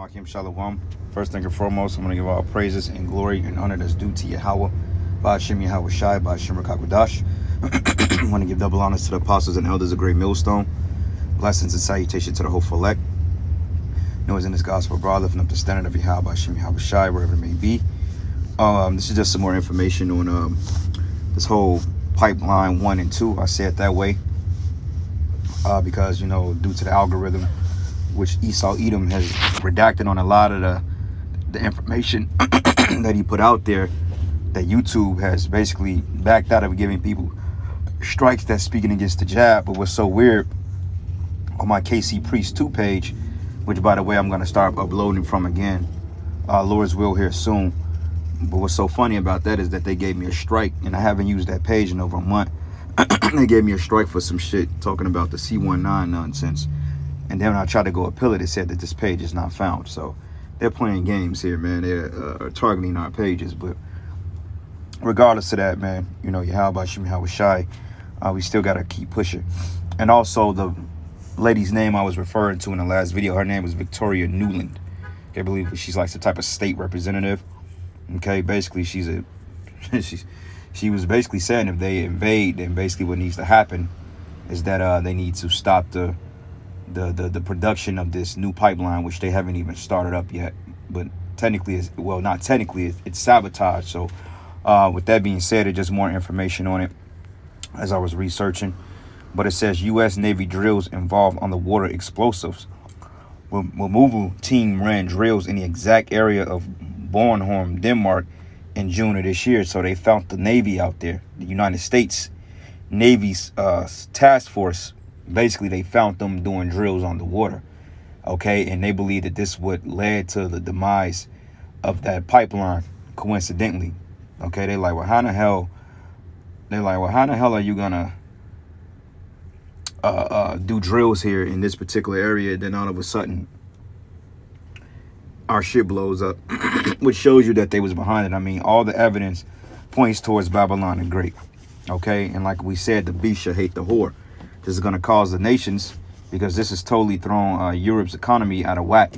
Akim Shalom. First thing and foremost, I'm going to give all praises and glory and honor that's due to Yahweh. Ba'ashem Yahweh Shai, Ba'ashem Rakakwadash. I want to give double honors to the apostles and elders of Great Millstone. Blessings and salutation to the hopeful elect. Noise in this gospel broad, lifting up the standard of Yahweh, Ba'ashem Yahweh Shai, wherever it may be. This is just some more information on this whole pipeline 1 and 2. I say it that way because, you know, due to the algorithm, which Esau Edom has redacted on a lot of the information that he put out there, that YouTube has basically backed out of giving people strikes that's speaking against the jab. But what's so weird, on my KC Priest 2 page, which by the way I'm going to start uploading from again, Lord's will here soon. But what's so funny about that is that they gave me a strike, and I haven't used that page in over a month. They gave me a strike for some shit talking about the C19 nonsense. And then when I tried to go appeal it, it said that this page is not found. So they're playing games here, man. They're targeting our pages. But regardless of that, man, you know, Yahweh Shem Yahweh Shai, we still got to keep pushing. And also the lady's name I was referring to in the last video, her name was Victoria Newland. I believe she's like some type of state representative. Okay, basically she was basically saying if they invade, then basically what needs to happen is that they need to stop the production of this new pipeline, which they haven't even started up yet. But technically, well, not technically, it's sabotaged. So with that being said, there's just more information on it as I was researching. But it says U.S. Navy drills involve underwater explosives. Removal team ran drills in the exact area of Bornholm, Denmark in June of this year. So they found the Navy out there, the United States Navy's task force. Basically, they found them doing drills on the water, okay? And they believe that this would lead to the demise of that pipeline, coincidentally, okay? They're like, well, how the hell are you gonna do drills here in this particular area? Then all of a sudden, our shit blows up, which shows you that they was behind it. I mean, all the evidence points towards Babylon the Great, okay? And like we said, the beast shall hate the whore. This is going to cause the nations, because this has totally thrown Europe's economy out of whack,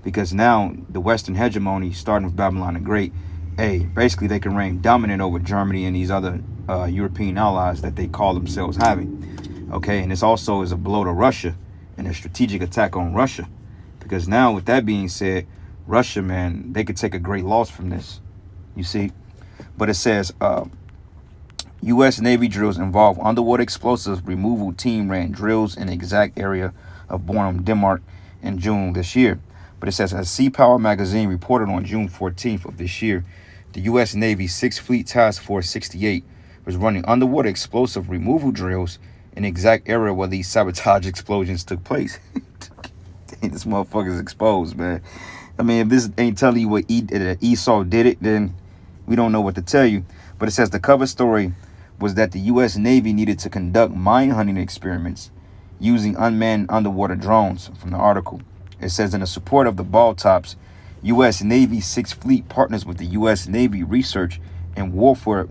because now the Western hegemony, starting with Babylon the Great, basically they can reign dominant over Germany and these other European allies that they call themselves having. Okay, and this also is a blow to Russia and a strategic attack on Russia, because now with that being said, Russia, man, they could take a great loss from this, you see. But it says U.S. Navy drills involve underwater explosives removal team ran drills in the exact area of Bornholm, Denmark in June this year. But it says, as Sea Power magazine reported on June 14th of this year, the U.S. Navy 6th Fleet Task Force 68 was running underwater explosive removal drills in the exact area where these sabotage explosions took place. This motherfucker's exposed, man. I mean, if this ain't telling you what Esau did it, then we don't know what to tell you. But it says the cover story was that the U.S. Navy needed to conduct mine hunting experiments using unmanned underwater drones from the article. It says, in the support of the ball tops, U.S. Navy 6th Fleet partners with the U.S. Navy Research and Warfare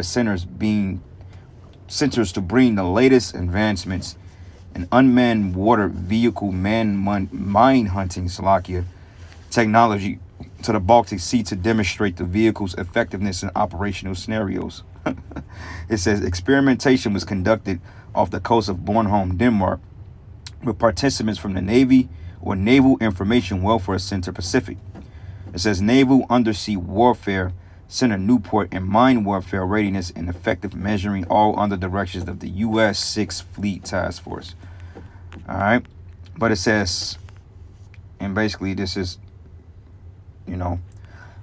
Centers to bring the latest advancements in unmanned water vehicle mine hunting technology to the Baltic Sea to demonstrate the vehicle's effectiveness in operational scenarios. It says experimentation was conducted off the coast of Bornholm, Denmark, with participants from the Navy or Naval Information Welfare Center Pacific. It says Naval Undersea Warfare Center Newport and Mine Warfare Readiness and Effective Measuring, all under directions of the U.S. 6th Fleet Task Force. All right. But it says, and basically this is, you know,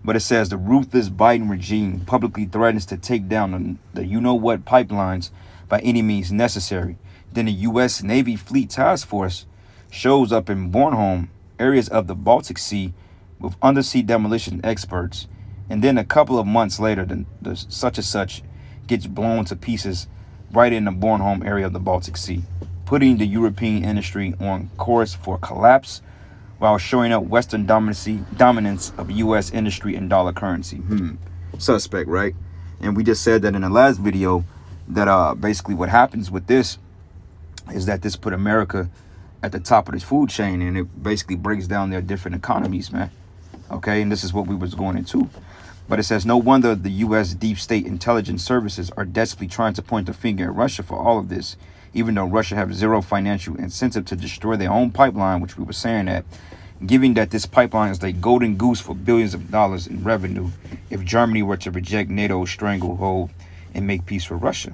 but it says the ruthless Biden regime publicly threatens to take down the you-know-what pipelines by any means necessary. Then the U.S. Navy Fleet Task Force shows up in Bornholm, areas of the Baltic Sea, with undersea demolition experts. And then a couple of months later, the such and such gets blown to pieces right in the Bornholm area of the Baltic Sea, putting the European industry on course for collapse, while showing up Western dominance of U.S. industry and dollar currency. Suspect, right? And we just said that in the last video that basically what happens with this is that this put America at the top of the food chain, and it basically breaks down their different economies, man. Okay, and this is what we was going into. But it says, no wonder the U.S. deep state intelligence services are desperately trying to point the finger at Russia for all of this, even though Russia have zero financial incentive to destroy their own pipeline, which we were saying that, given that this pipeline is like golden goose for billions of dollars in revenue if Germany were to reject NATO's stranglehold and make peace with Russia.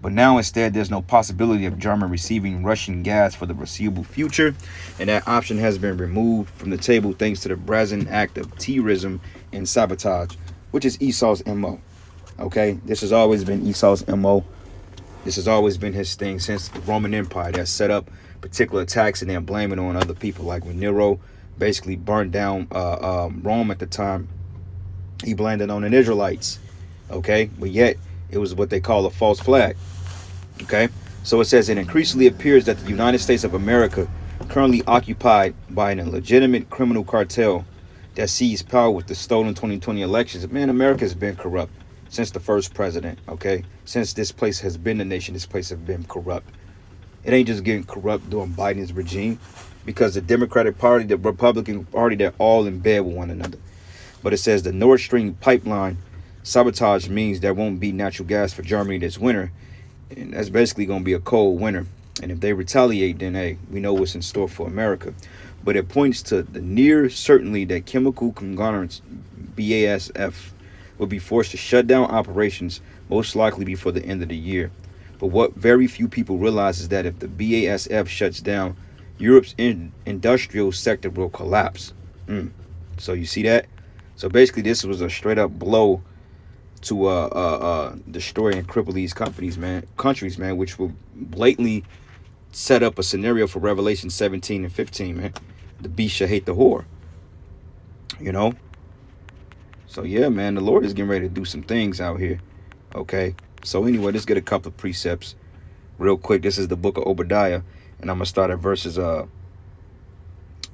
But now instead, there's no possibility of Germany receiving Russian gas for the foreseeable future, and that option has been removed from the table thanks to the brazen act of terrorism and sabotage, which is Esau's MO. Okay, this has always been Esau's MO. This has always been his thing since the Roman Empire, that set up particular attacks and then blame it on other people. Like when Nero basically burned down Rome at the time, he blamed it on the Israelites. Okay, but yet it was what they call a false flag. Okay, so it says it increasingly appears that the United States of America, currently occupied by an illegitimate criminal cartel that seized power with the stolen 2020 elections. Man, America has been corrupt since the first president. Okay, since this place has been the nation, this place has been corrupt. It ain't just getting corrupt during Biden's regime, because the Democratic Party, the Republican Party, they're all in bed with one another. But it says the Nord Stream pipeline sabotage means there won't be natural gas for Germany this winter, and that's basically going to be a cold winter. And if they retaliate, then hey, we know what's in store for America. But it points to the near certainty that chemical conglomerates BASF will be forced to shut down operations, most likely before the end of the year. But what very few people realize is that if the BASF shuts down, Europe's industrial sector will collapse. So you see that? So basically, this was a straight up blow to destroy and cripple these countries, man, which will blatantly set up a scenario for Revelation 17 and 15, man. The beast shall hate the whore. You know? So yeah, man, the Lord is getting ready to do some things out here. Okay? So anyway, let's get a couple of precepts real quick. This is the book of Obadiah, and I'm going to start at verses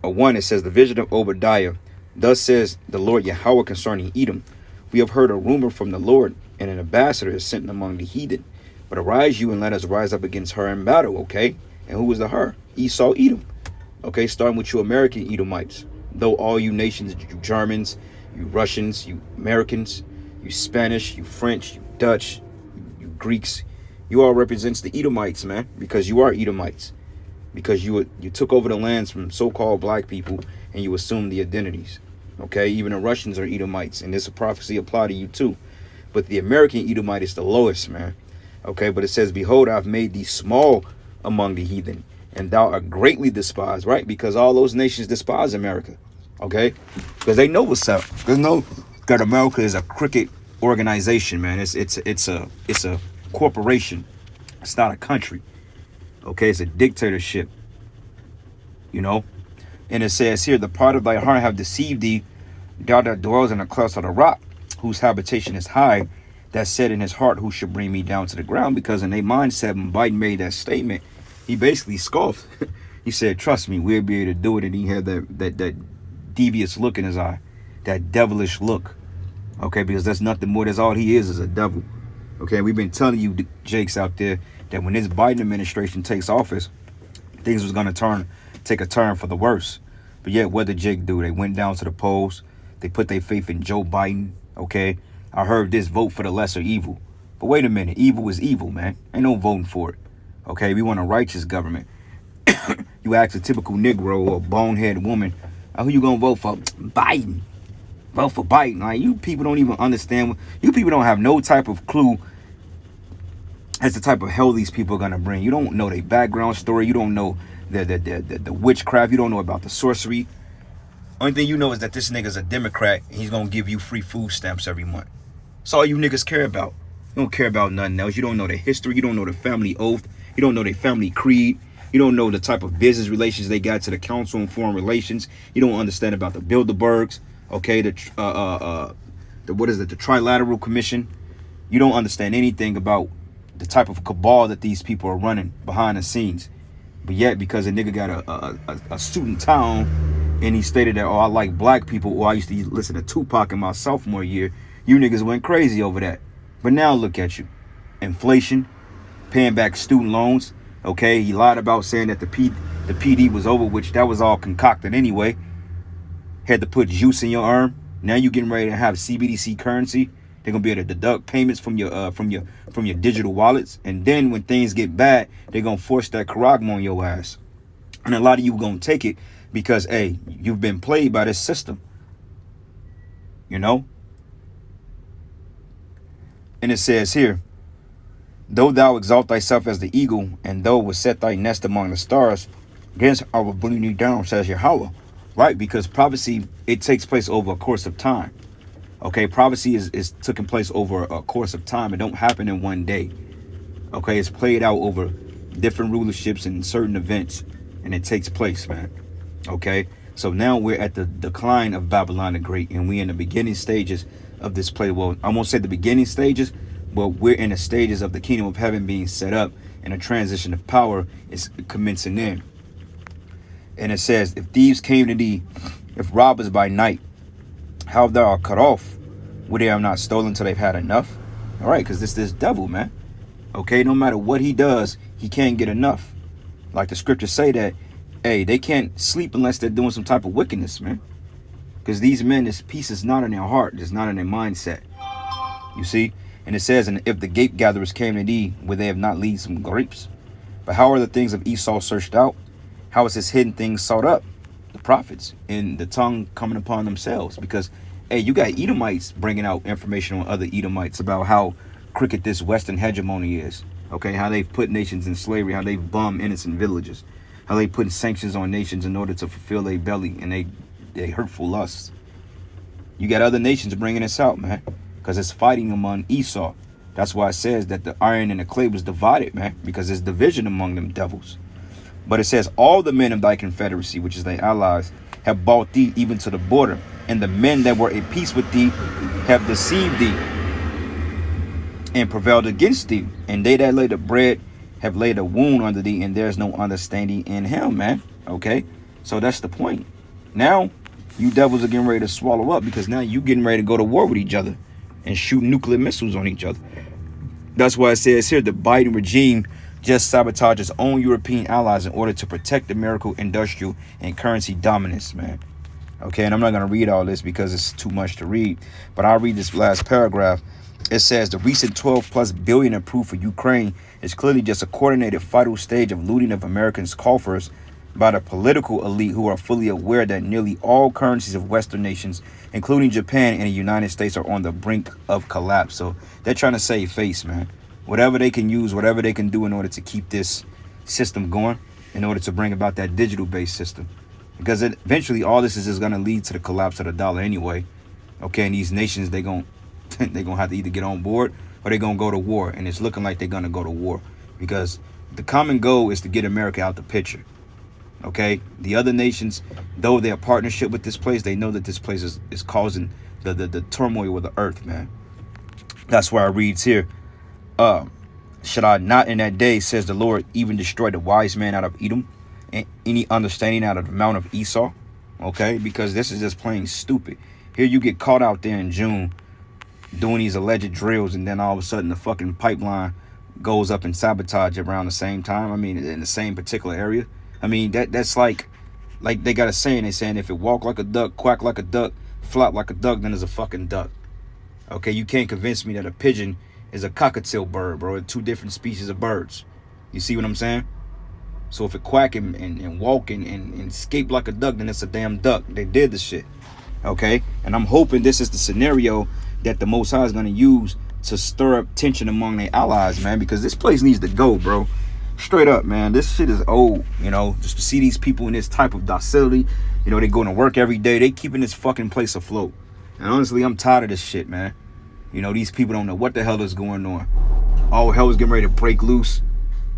1. It says, the vision of Obadiah. Thus says the Lord Yahweh concerning Edom. We have heard a rumor from the Lord, and an ambassador is sent among the heathen. But arise you and let us rise up against her in battle, okay? And who is the her? Esau, Edom. Okay, starting with you American Edomites. Though all you nations, you Germans, you Russians, you Americans, you Spanish, you French, you Dutch, you Greeks, you all represents the Edomites, man, because you are Edomites. Because you took over the lands from so-called black people and you assumed the identities. Okay, even the Russians are Edomites, and this prophecy apply to you too. But the American Edomite is the lowest, man. Okay, but it says, behold, I've made thee small among the heathen, and thou art greatly despised, right? Because all those nations despise America. Okay, because they know what's up. They know that America is a crooked organization, man. It's a corporation. It's not a country. Okay, it's a dictatorship. You know. And it says here, the part of thy heart have deceived thee, thou that dwells in the clefts of the rock, whose habitation is high, that said in his heart, who should bring me down to the ground? Because in their mindset, when Biden made that statement, he basically scoffed. He said, trust me, we'll be able to do it. And he had that devious look in his eye, that devilish look. Okay, because that's nothing more. That's all he is a devil. Okay, we've been telling you, Jakes out there, that when this Biden administration takes office, things was going to take a turn for the worse. But yet, what did Jake do? They went down to the polls. They put their faith in Joe Biden. Okay, I heard this, vote for the lesser evil. But wait a minute, evil is evil, man. Ain't no voting for it. Okay, we want a righteous government. You ask a typical Negro or a bonehead woman, who you gonna vote for? Biden. Vote for Biden. Like, you people don't even understand. You people don't have no type of clue as the type of hell these people are gonna bring. You don't know their background story. You don't know the witchcraft. You don't know about the sorcery. Only thing you know is that this nigga's a Democrat and he's gonna give you free food stamps every month. That's all you niggas care about. You don't care about nothing else. You don't know their history. You don't know the family oath. You don't know their family creed. You don't know the type of business relations they got to the Council on Foreign Relations. You don't understand about the Bilderbergs. Okay, the Trilateral Commission. You don't understand anything about the type of cabal that these people are running behind the scenes. But yet, because a nigga got a suit and tie on, and he stated that, oh, I like black people, or I used to listen to Tupac in my sophomore year, you niggas went crazy over that. But now look at you. Inflation, paying back student loans. Okay, he lied about saying that the The PD was over, which that was all concocted anyway. Had to put juice in your arm. Now you getting ready to have CBDC currency. They're gonna be able to deduct payments from your digital wallets. And then when things get bad, they're gonna force that charagma on your ass. And a lot of you gonna take it because, hey, you've been played by this system. You know? And it says here, though thou exalt thyself as the eagle, and thou would set thy nest among the stars, against I will bring thee down, says Yahweh. Right? Because prophecy, it takes place over a course of time. Okay, prophecy is taking place over a course of time. It don't happen in one day. Okay, it's played out over different rulerships and certain events, and it takes place, man. Okay, so now we're at the decline of Babylon the Great, and we're in the beginning stages of this play. Well, I won't say the beginning stages, but we're in the stages of the kingdom of heaven being set up, and a transition of power is commencing in. And it says, if thieves came to thee, if robbers by night, how thou art cut off, would they have not stolen till they've had enough? All right, because this devil, man. Okay, no matter what he does, he can't get enough. Like the scriptures say that, hey, they can't sleep unless they're doing some type of wickedness, man. Because these men, this peace is not in their heart, it's not in their mindset. You see? And it says, and if the gate gatherers came to thee, would they have not lead some grapes? But how are the things of Esau searched out? How is his hidden things sought up? The prophets, and the tongue coming upon themselves. Because, hey, you got Edomites bringing out information on other Edomites about how crooked this Western hegemony is. Okay, how they've put nations in slavery, how they've bombed innocent villages, how they put sanctions on nations in order to fulfill their belly and they hurtful lusts. You got other nations bringing this out, man, because it's fighting among Esau. That's why it says that the iron and the clay was divided, man, because there's division among them devils. But it says, all the men of thy confederacy, which is thy allies, have bought thee even to the border. And the men that were at peace with thee have deceived thee and prevailed against thee. And they that laid the bread have laid a wound under thee, and there's no understanding in him, man. Okay? So that's the point. Now, you devils are getting ready to swallow up, because now you getting ready to go to war with each other and shoot nuclear missiles on each other. That's why it says here, the Biden regime just sabotage its own European allies in order to protect American industrial and currency dominance, man. Okay, and I'm not going to read all this because it's too much to read, but I'll read this last paragraph. It says, the recent 12 plus billion approved for Ukraine is clearly just a coordinated final stage of looting of Americans' coffers by the political elite, who are fully aware that nearly all currencies of Western nations, including Japan and the United States, are on the brink of collapse. So they're trying to save face, man. Whatever they can use, whatever they can do in order to keep this system going, in order to bring about that digital-based system. Because eventually all this is just going to lead to the collapse of the dollar anyway. Okay, and these nations, they're going to have to either get on board or they're going to go to war. And it's looking like they're going to go to war. Because the common goal is to get America out the picture. Okay, the other nations, though they're partnership with this place, they know that this place is causing the turmoil of the earth, man. That's why it reads here, should I not in that day, says the Lord, even destroy the wise man out of Edom, and any understanding out of the mount of Esau? Okay, because this is just plain stupid. Here you get caught out there in June doing these alleged drills, and then all of a sudden the fucking pipeline goes up and sabotage around the same time. I mean, in the same particular area. I mean, that's like they got a saying. They're saying, if it walk like a duck, quack like a duck, flop like a duck, then it's a fucking duck. Okay, you can't convince me that a pigeon is a cockatiel bird, bro. Two different species of birds. You see what I'm saying? So if it quack and walk and escape like a duck, then it's a damn duck. They did the shit. Okay? And I'm hoping this is the scenario that the Most High is going to use to stir up tension among their allies, man. Because this place needs to go, bro. Straight up, man. This shit is old, you know. Just to see these people in this type of docility. You know, they going to work every day. They keeping this fucking place afloat. And honestly, I'm tired of this shit, man. You know, these people don't know what the hell is going on. All hell is getting ready to break loose.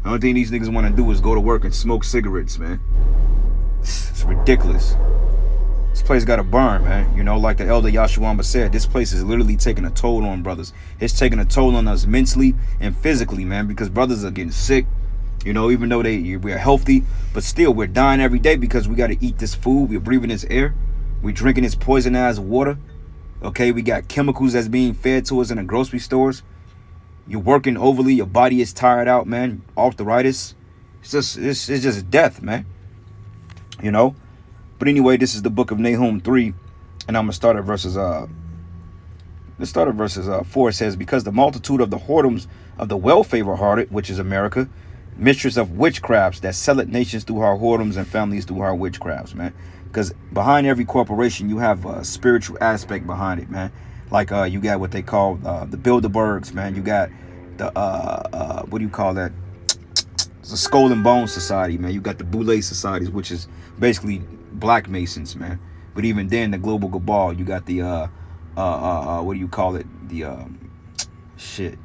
The only thing these niggas want to do is go to work and smoke cigarettes, man. It's ridiculous. This place got to burn, man. You know, like the elder Yahshua said, this place is literally taking a toll on brothers. It's taking a toll on us mentally and physically, man, because brothers are getting sick. You know, even though we're healthy, but still we're dying every day because we got to eat this food. We're breathing this air. We're drinking this poison-ass water. Okay, we got chemicals that's being fed to us in the grocery stores. You're working overly. Your body is tired out, man. Arthritis. It's just death, man. you know. But anyway, this is the book of Nahum 3, and I'm gonna start at verses let's start at verses 4. It says, because the multitude of the whoredoms of the well-favored hearted, which is America, mistress of witchcrafts that selleth nations through her whoredoms and families through her witchcrafts, man. Because behind every corporation, you have a spiritual aspect behind it, man. Like you got what they call the Bilderbergs, man. You got the what do you call that? It's a Skull and Bone Society, man. You got the Boule Societies, which is basically black Masons, man. But even then, the Global Cabal, you got the what do you call it? The shit.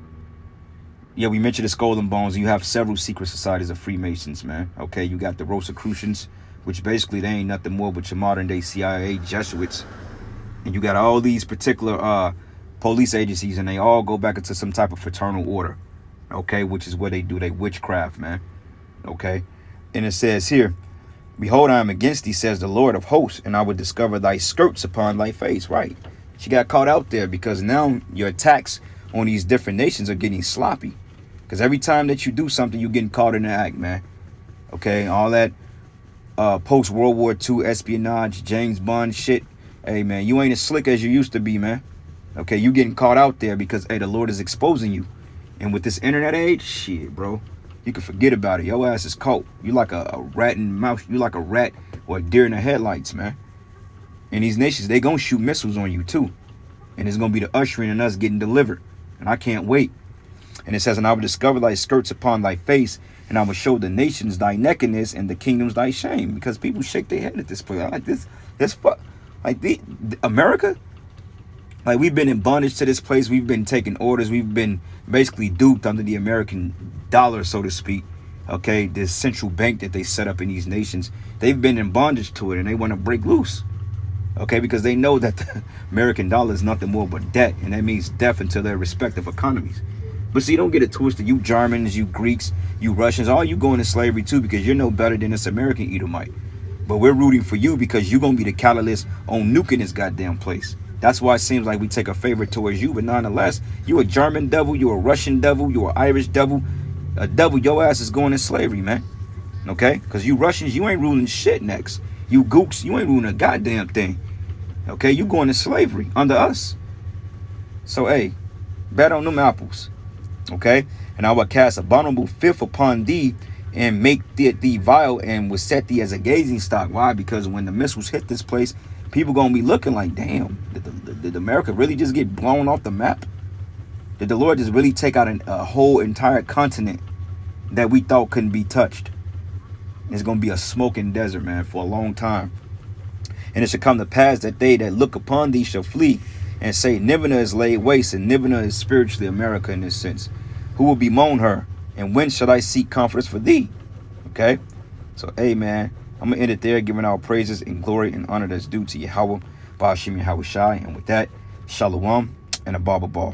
Yeah, we mentioned the Skull and Bones. You have several secret societies of Freemasons, man. Okay, you got the Rosicrucians, which basically they ain't nothing more but your modern day CIA Jesuits. And you got all these particular police agencies, and they all go back into some type of fraternal order. Okay, which is where they do their witchcraft, man. Okay, and it says here, behold, I am against thee, says the Lord of hosts, and I will discover thy skirts upon thy face. Right. She got caught out there because now your attacks on these different nations are getting sloppy. Because every time that you do something, you're getting caught in the act, man. Okay, all that post-World War II espionage, James Bond shit. Hey, man, you ain't as slick as you used to be, man. Okay, you getting caught out there because, hey, the Lord is exposing you. And with this internet age, shit, bro, you can forget about it. Your ass is caught. You like a rat in the mouth. You like a rat or a deer in the headlights, man. And these nations, they gonna shoot missiles on you too. And it's gonna be the ushering and us getting delivered. And I can't wait. And it says, and I will discover thy skirts upon thy face, and I will show the nations thy nakedness and the kingdoms thy shame. Because people shake their head at this place. I like this fuck. Like the America, like we've been in bondage to this place. We've been taking orders. We've been basically duped under the American dollar, so to speak. Okay, this central bank that they set up in these nations, they've been in bondage to it, and they want to break loose. Okay, because they know that the American dollar is nothing more but debt, and that means death into their respective economies. But see, don't get it twisted. You Germans, you Greeks, you Russians, all you going to slavery too, because you're no better than this American Edomite. But we're rooting for you because you're going to be the catalyst on nuking this goddamn place. That's why it seems like we take a favor towards you. But nonetheless, you a German devil, you a Russian devil, you an Irish devil. A devil, your ass is going in slavery, man. Okay? Because you Russians, you ain't ruling shit next. You gooks, you ain't ruling a goddamn thing. Okay? You going to slavery under us. So, hey, bet on them apples. Okay? And I will cast abominable filth upon thee and make thee vile and will set thee as a gazing stock. Why? Because when the missiles hit this place, people gonna be looking like, damn, did America really just get blown off the map? Did the Lord just really take out a whole entire continent that we thought couldn't be touched? It's gonna be a smoking desert, man, for a long time. And it shall come to pass that they that look upon thee shall flee and say, Nineveh is laid waste, and Nineveh is spiritually America in this sense. Who will bemoan her? And when shall I seek comforts for thee? Okay? So, hey, man, I'm going to end it there, giving our praises and glory and honor that's due to Yahweh, Ba'ashim Yahweh Shai. And with that, Shalom and a Baba Ball.